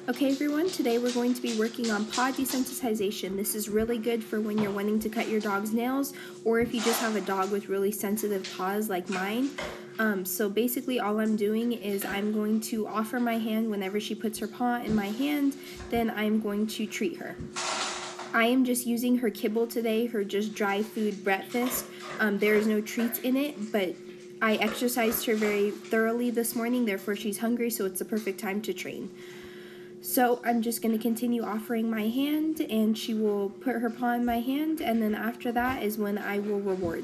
Okay everyone, today we're going to be working on paw desensitization. This is really good for when you're wanting to cut your dog's nails or if you just have a dog with really sensitive paws like mine. So basically all I'm doing is I'm going to offer my hand whenever she puts her paw in my hand, then I'm going to treat her. I am just using her kibble today, her just dry food breakfast. There is no treats in it, but I exercised her very thoroughly this morning, therefore she's hungry, so it's the perfect time to train. So I'm just going to continue offering my hand, and she will put her paw in my hand, and then after that is when I will reward.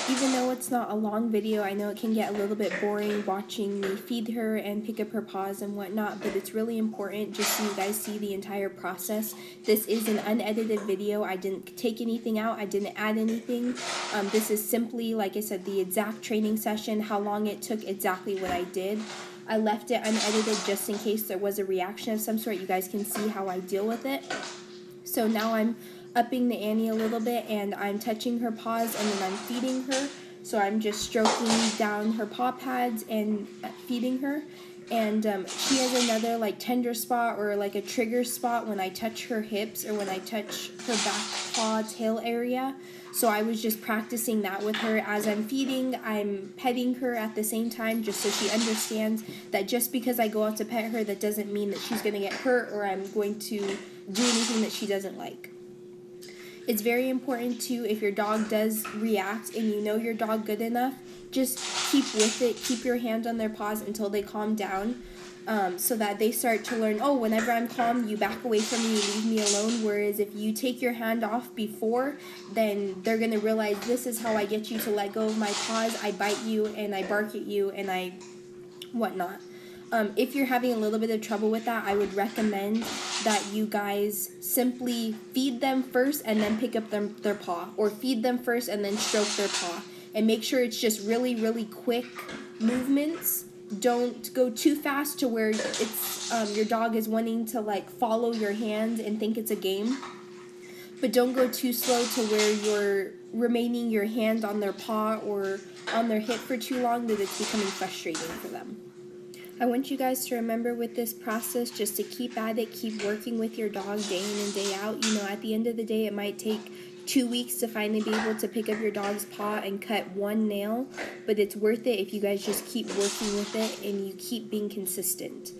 Even though it's not a long video, I know it can get a little bit boring watching me feed her and pick up her paws and whatnot, but it's really important just so you guys see the entire process. This is an unedited video. I didn't take anything out. I didn't add anything. This is simply, like I said, the exact training session, how long it took, exactly what I did. I left it unedited just in case there was a reaction of some sort. You guys can see how I deal with it. So now I'm upping the ante a little bit, and I'm touching her paws and then I'm feeding her. So I'm just stroking down her paw pads and feeding her. And she has another like tender spot or like a trigger spot when I touch her hips or when I touch her back paw tail area. So I was just practicing that with her as I'm feeding. I'm petting her at the same time just so she understands that just because I go out to pet her, that doesn't mean that she's going to get hurt or I'm going to do anything that she doesn't like. It's very important too, if your dog does react and you know your dog good enough, just keep with it, keep your hand on their paws until they calm down, so that they start to learn, oh, whenever I'm calm, you back away from me, you leave me alone. Whereas if you take your hand off before, then they're going to realize this is how I get you to let go of my paws. I bite you and I bark at you and I whatnot. If you're having a little bit of trouble with that, I would recommend that you guys simply feed them first and then pick up their paw, or feed them first and then stroke their paw, and make sure it's just really, really quick movements. Don't go too fast to where it's your dog is wanting to like follow your hand and think it's a game, but don't go too slow to where you're remaining your hand on their paw or on their hip for too long that it's becoming frustrating for them. I want you guys to remember with this process just to keep at it, keep working with your dog day in and day out. You know, at the end of the day, it might take 2 weeks to finally be able to pick up your dog's paw and cut one nail, but it's worth it if you guys just keep working with it and you keep being consistent.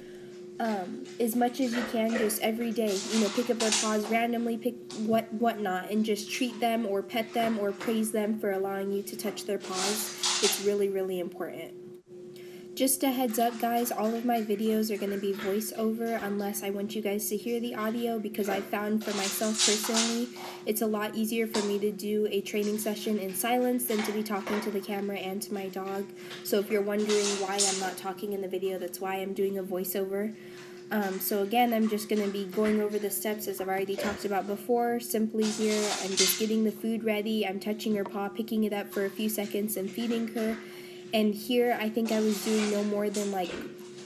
As much as you can, just every day, you know, pick up their paws randomly, pick whatnot, and just treat them or pet them or praise them for allowing you to touch their paws. It's really, really important. Just a heads up guys, all of my videos are going to be voiceover unless I want you guys to hear the audio, because I found for myself personally it's a lot easier for me to do a training session in silence than to be talking to the camera and to my dog. So if you're wondering why I'm not talking in the video, that's why I'm doing a voiceover. So again, I'm just going to be going over the steps as I've already talked about before. Simply here, I'm just getting the food ready, I'm touching her paw, picking it up for a few seconds and feeding her. And here, I think I was doing no more than like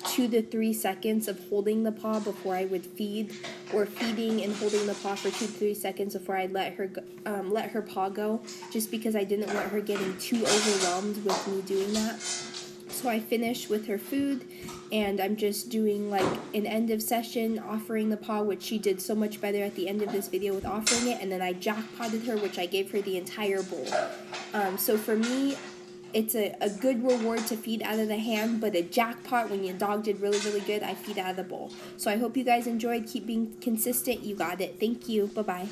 2 to 3 seconds of holding the paw before I would feed, or feeding and holding the paw for 2 to 3 seconds before I'd let her paw go, just because I didn't want her getting too overwhelmed with me doing that. So I finished with her food, and I'm just doing like an end of session, offering the paw, which she did so much better at the end of this video with offering it, and then I jackpotted her, which I gave her the entire bowl. So for me, it's a good reward to feed out of the hand, but a jackpot when your dog did really, really good, I feed out of the bowl. So I hope you guys enjoyed. Keep being consistent. You got it. Thank you. Bye-bye.